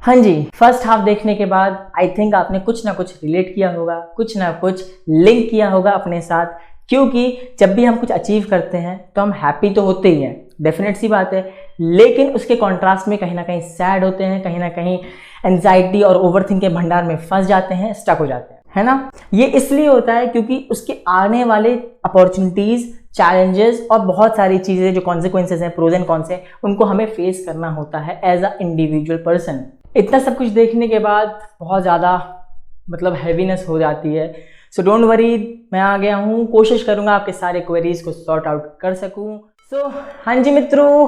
हाँ जी, first half देखने के बाद आई थिंक आपने कुछ ना कुछ रिलेट किया होगा, कुछ ना कुछ लिंक किया होगा अपने साथ, क्योंकि जब भी हम कुछ अचीव करते हैं तो हम हैप्पी तो होते ही हैं, डेफिनेट सी बात है, लेकिन उसके कॉन्ट्रास्ट में कहीं ना कहीं सैड होते हैं, कहीं ना कहीं एंजाइटी और ओवरथिंक के भंडार में फंस जाते हैं, स्टक हो जाते हैं, है ना। ये इसलिए होता है क्योंकि उसके आने वाले अपॉर्चुनिटीज, चैलेंजेस और बहुत सारी चीजें जो कॉन्सिक्वेंसेज हैं, प्रोज एंड कॉन्स हैं, उनको हमें फेस करना होता है एज अ इंडिविजुअल पर्सन। इतना सब कुछ देखने के बाद बहुत ज़्यादा हैवीनेस हो जाती है। सो डोंट वरी, मैं आ गया हूँ, कोशिश करूँगा आपके सारे क्वेरीज को सॉर्ट आउट कर सकूँ। सो हाँ जी मित्रों,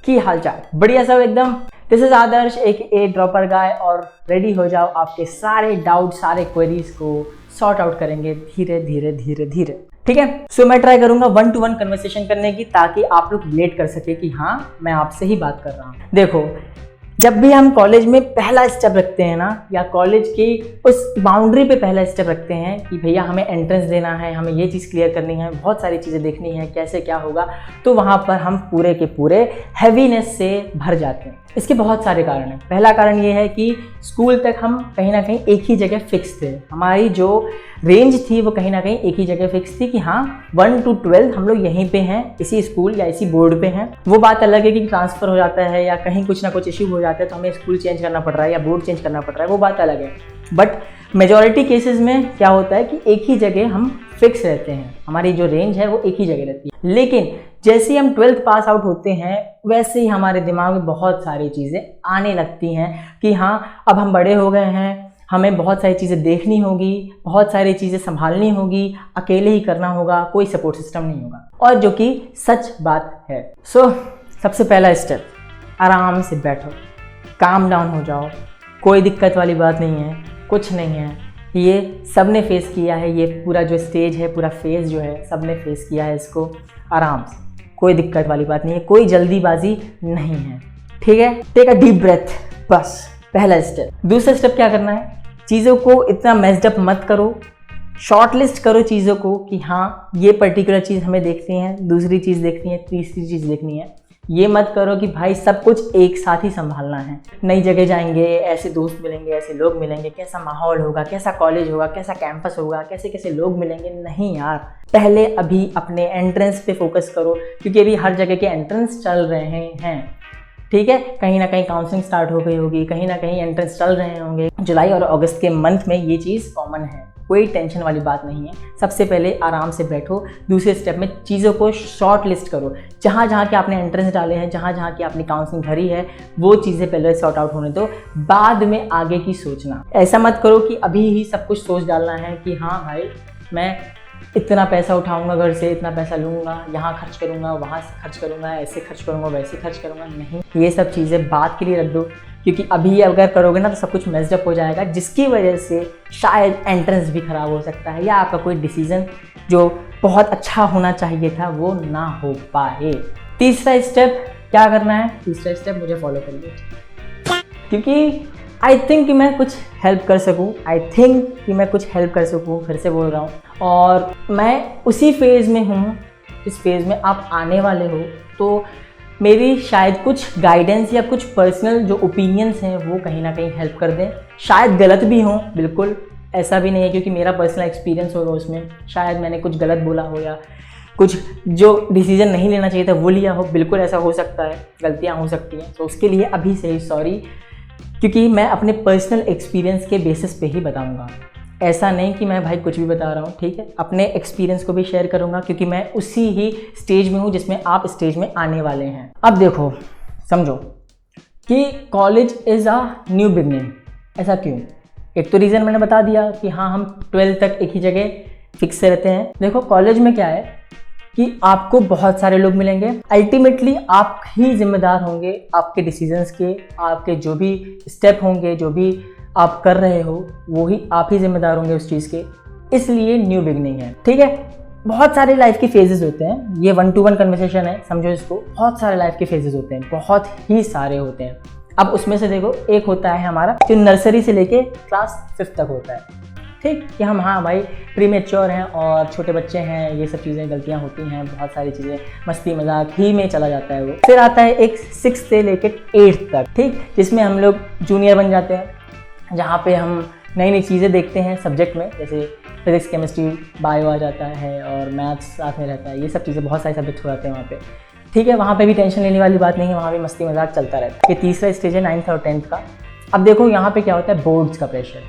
की हालचाल बढ़िया सब एकदम। This is Adarsh AKA dropper guy, और रेडी हो जाओ, आपके सारे डाउट, सारे क्वेरीज को सॉर्ट आउट करेंगे धीरे धीरे धीरे धीरे, ठीक है। सो मैं ट्राई करूंगा 1-to-1 कन्वर्सेशन करने की, ताकि आप लोग रिलेट कर सके कि हाँ मैं आपसे ही बात कर रहा हूँ। देखो, जब भी हम कॉलेज में पहला स्टेप रखते हैं ना, या कॉलेज की उस बाउंड्री पे पहला स्टेप रखते हैं कि भैया हमें एंट्रेंस देना है, हमें ये चीज़ क्लियर करनी है, बहुत सारी चीज़ें देखनी है, कैसे क्या होगा, तो वहाँ पर हम पूरे के पूरे हैवीनेस से भर जाते हैं। इसके बहुत सारे कारण हैं। पहला कारण ये है कि स्कूल तक हम कहीं ना कहीं एक ही जगह फिक्स थे, हमारी जो रेंज थी वो कहीं ना कहीं एक ही जगह फिक्स थी कि हाँ 1 to 12 हम लोग यहीं पे हैं, इसी स्कूल या इसी बोर्ड पे हैं। वो बात अलग है कि ट्रांसफ़र हो जाता है या कहीं कुछ ना कुछ इश्यू हो जाता है तो हमें स्कूल चेंज करना पड़ रहा है या बोर्ड चेंज करना पड़ रहा है, वो बात अलग है। बट मेजॉरिटी केसेस में क्या होता है कि एक ही जगह हम फिक्स रहते हैं, हमारी जो रेंज है वो एक ही जगह रहती है। लेकिन जैसे ही हम 12th पास आउट होते हैं, वैसे ही हमारे दिमाग में बहुत सारी चीज़ें आने लगती हैं कि हाँ अब हम बड़े हो गए हैं, हमें बहुत सारी चीज़ें देखनी होगी, बहुत सारी चीज़ें संभालनी होगी, अकेले ही करना होगा, कोई सपोर्ट सिस्टम नहीं होगा, और जो कि सच बात है। सो सबसे पहला स्टेप, आराम से बैठो, काम डाउन हो जाओ, कोई दिक्कत वाली बात नहीं है, कुछ नहीं है, ये सब ने फेस किया है, ये पूरा जो स्टेज है, पूरा फेज जो है, सब ने फेस किया है इसको। आराम से, कोई दिक्कत वाली बात नहीं है, कोई जल्दीबाजी नहीं है, ठीक है। टेक अ डीप ब्रेथ, बस पहला स्टेप। दूसरा स्टेप क्या करना है, चीज़ों को इतना मेस्ड अप मत करो, शॉर्ट लिस्ट करो चीज़ों को कि हाँ ये पर्टिकुलर चीज़ हमें देखनी है, दूसरी चीज़ देखनी है, तीसरी चीज़ देखनी है। ये मत करो कि भाई सब कुछ एक साथ ही संभालना है, नई जगह जाएंगे, ऐसे दोस्त मिलेंगे, ऐसे लोग मिलेंगे, कैसा माहौल होगा, कैसा कॉलेज होगा, कैसा कैंपस होगा, कैसे कैसे लोग मिलेंगे। नहीं यार, पहले अभी अपने एंट्रेंस पे फोकस करो, क्योंकि अभी हर जगह के एंट्रेंस चल रहे हैं, ठीक है। कहीं ना कहीं काउंसलिंग स्टार्ट हो गई होगी, कहीं ना कहीं एंट्रेंस चल रहे होंगे। जुलाई और अगस्त के मंथ में ये चीज़ कॉमन है, कोई टेंशन वाली बात नहीं है। सबसे पहले आराम से बैठो, दूसरे स्टेप में चीज़ों को शॉर्ट लिस्ट करो, जहाँ जहाँ के आपने एंट्रेंस डाले हैं, जहाँ जहाँ की आपने काउंसलिंग भरी है, वो चीज़ें पहले सॉर्ट आउट होने दो, बाद में आगे की सोचना। ऐसा मत करो कि अभी ही सब कुछ सोच डालना है कि हाँ भाई मैं इतना पैसा उठाऊंगा घर से, इतना पैसा लूँगा, यहाँ खर्च करूँगा, वहाँ से खर्च करूँगा, ऐसे खर्च करूँगा, वैसे खर्च करूँगा। नहीं, ये सब चीज़ें बात के लिए रख दो, क्योंकि अभी अगर करोगे ना तो सब कुछ मेस्ड अप हो जाएगा, जिसकी वजह से शायद एंट्रेंस भी ख़राब हो सकता है, या आपका कोई डिसीजन जो बहुत अच्छा होना चाहिए था वो ना हो पाए। तीसरा स्टेप क्या करना है, तीसरा स्टेप मुझे फॉलो करिए, क्योंकि आई थिंक कि मैं कुछ हेल्प कर सकूँ, फिर से बोल रहा हूँ, और मैं उसी फेज़ में हूँ जिस फेज़ में आप आने वाले हो। तो मेरी शायद कुछ गाइडेंस या कुछ पर्सनल जो ओपिनियंस हैं वो कहीं ना कहीं हेल्प कर दें। शायद गलत भी हों, बिल्कुल ऐसा भी नहीं है, क्योंकि मेरा पर्सनल एक्सपीरियंस होगा उसमें, शायद मैंने कुछ गलत बोला हो या कुछ जो डिसीजन नहीं लेना चाहिए था वो लिया हो, बिल्कुल ऐसा हो सकता है, गलतियाँ हो सकती हैं। तो उसके लिए अभी से ही सॉरी, क्योंकि मैं अपने पर्सनल एक्सपीरियंस के बेसिस पे ही बताऊंगा, ऐसा नहीं कि मैं भाई कुछ भी बता रहा हूँ, ठीक है। अपने एक्सपीरियंस को भी शेयर करूँगा, क्योंकि मैं उसी ही स्टेज में हूँ जिसमें आप स्टेज में आने वाले हैं। अब देखो, समझो कि college is a new beginning. ऐसा क्यों? एक तो रीज़न मैंने बता दिया कि हाँ हम 12th तक एक ही जगह फिक्स रहते हैं। देखो कॉलेज में क्या है कि आपको बहुत सारे लोग मिलेंगे, अल्टीमेटली आप ही जिम्मेदार होंगे आपके डिसीजंस के, आपके जो भी स्टेप होंगे, जो भी आप कर रहे हो वो ही आप ही जिम्मेदार होंगे उस चीज़ के, इसलिए न्यू बिगनिंग है, ठीक है। बहुत सारे लाइफ के फेजेस होते हैं, ये 1-to-1 कन्वर्सेशन है, समझो इसको। बहुत सारे लाइफ के फेजेस होते हैं, बहुत ही सारे होते हैं। अब उसमें से देखो, एक होता है हमारा जो नर्सरी से लेके क्लास 5th तक होता है, ठीक, कि हम हाँ भाई प्रीमेच्योर हैं और छोटे बच्चे हैं, ये सब चीज़ें गलतियाँ होती हैं, बहुत सारी चीज़ें मस्ती मजाक ही में चला जाता है वो। फिर आता है एक 6 से लेकर 8 तक, ठीक, जिसमें हम लोग जूनियर बन जाते हैं, जहाँ पे हम नई नई चीज़ें देखते हैं सब्जेक्ट में, जैसे फिजिक्स केमिस्ट्री बायो आ जाता है और मैथ्स साथ में रहता है, ये सब चीज़ें बहुत सारे सब्जेक्ट हो जाते हैं वहाँ पे। ठीक है, वहाँ पे भी टेंशन लेने वाली बात नहीं है, वहाँ भी मस्ती मजाक चलता रहता है। ये तीसरा स्टेज है 9th और 10th का। अब देखो यहाँ पे क्या होता है, बोर्ड्स का प्रेशर।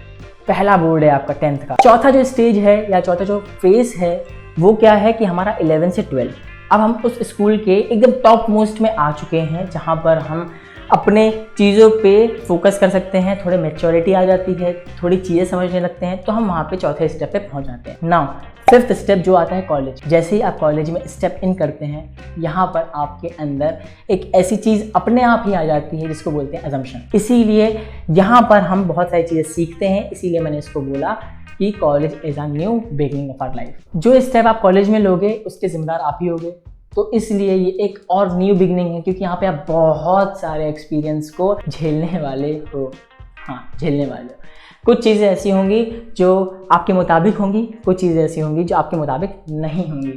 पहला बोर्ड है आपका 10th का। चौथा जो स्टेज है या चौथा जो फेज है वो क्या है कि हमारा 11 से 12। अब हम उस स्कूल के एकदम टॉप मोस्ट में आ चुके हैं, जहाँ पर हम अपने चीज़ों पे फोकस कर सकते हैं, थोड़े मैच्योरिटी आ जाती है, थोड़ी चीज़ें समझने लगते हैं, तो हम वहाँ पे चौथे स्टेप पे पहुँच जाते हैं। नाउ 5th स्टेप जो आता है कॉलेज। जैसे ही आप कॉलेज में स्टेप इन करते हैं, यहाँ पर आपके अंदर एक ऐसी चीज़ अपने आप ही आ जाती है जिसको बोलते हैं अजम्पशन। इसीलिए यहाँ पर हम बहुत सारी चीज़ें सीखते हैं, इसीलिए मैंने इसको बोला कि college is a new beginning of our life. जो स्टेप आप कॉलेज में लोगे उसके जिम्मेदार आप ही होगे, तो इसलिए ये एक और न्यू बिगनिंग है, क्योंकि यहाँ पे आप बहुत सारे एक्सपीरियंस को झेलने वाले हो। हाँ, झेलने वाले हो। कुछ चीज़ें ऐसी होंगी जो आपके मुताबिक होंगी, कुछ चीज़ें ऐसी होंगी जो आपके मुताबिक नहीं होंगी।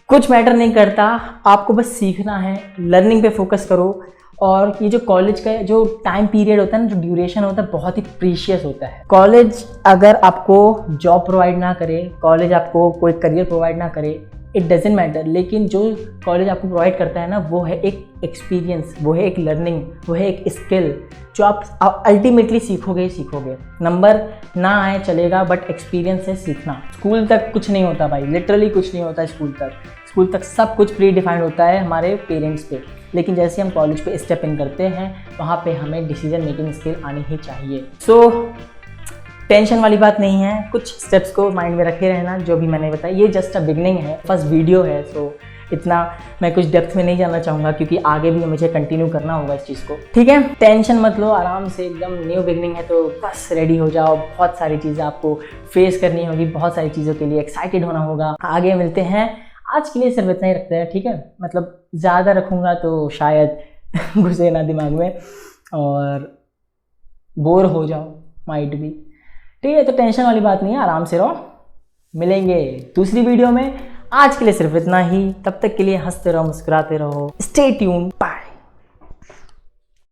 कुछ मैटर नहीं करता, आपको बस सीखना है, लर्निंग पे फोकस करो। और ये जो कॉलेज का जो टाइम पीरियड होता है ना, जो ड्यूरेशन होता है, बहुत ही प्रीशियस होता है। कॉलेज अगर आपको जॉब प्रोवाइड ना करे, कॉलेज आपको कोई करियर प्रोवाइड ना करे, इट डजेंट मैटर, लेकिन जो कॉलेज आपको प्रोवाइड करता है ना, वो है एक एक्सपीरियंस, वो है एक लर्निंग, वो है एक स्किल जो आप अल्टीमेटली सीखोगे। नंबर ना आए चलेगा, बट एक्सपीरियंस है सीखना। स्कूल तक कुछ नहीं होता भाई, लिटरली कुछ नहीं होता स्कूल तक सब कुछ प्री डिफाइंड होता है हमारे पेरेंट्स पे। लेकिन जैसे हम कॉलेज पे स्टेप इन करते हैं, वहाँ पे हमें डिसीजन मेकिंग स्किल आनी ही चाहिए। सो टेंशन वाली बात नहीं है, कुछ स्टेप्स को माइंड में रखे रहना, जो भी मैंने बताया। ये जस्ट अ बिगनिंग है, फर्स्ट वीडियो है, सो इतना मैं कुछ डेप्थ में नहीं जाना चाहूँगा, क्योंकि आगे भी मुझे कंटिन्यू करना होगा इस चीज़ को। ठीक है, टेंशन मत लो, आराम से, एकदम न्यू बिगनिंग है तो बस रेडी हो जाओ। बहुत सारी चीज़ें आपको फेस करनी होगी, बहुत सारी चीज़ों के लिए एक्साइटेड होना होगा। आगे मिलते हैं, आज के लिए सिर्फ इतना ही रखते हैं, ठीक है। मतलब ज़्यादा रखूँगा तो शायद घुसे ना दिमाग में और बोर हो जाओ, माइट भी। ठीक है, तो टेंशन वाली बात नहीं है, आराम से रहो। मिलेंगे दूसरी वीडियो में, आज के लिए सिर्फ इतना ही। तब तक के लिए हंसते रहो, मुस्कुराते रहो। Stay tune, bye.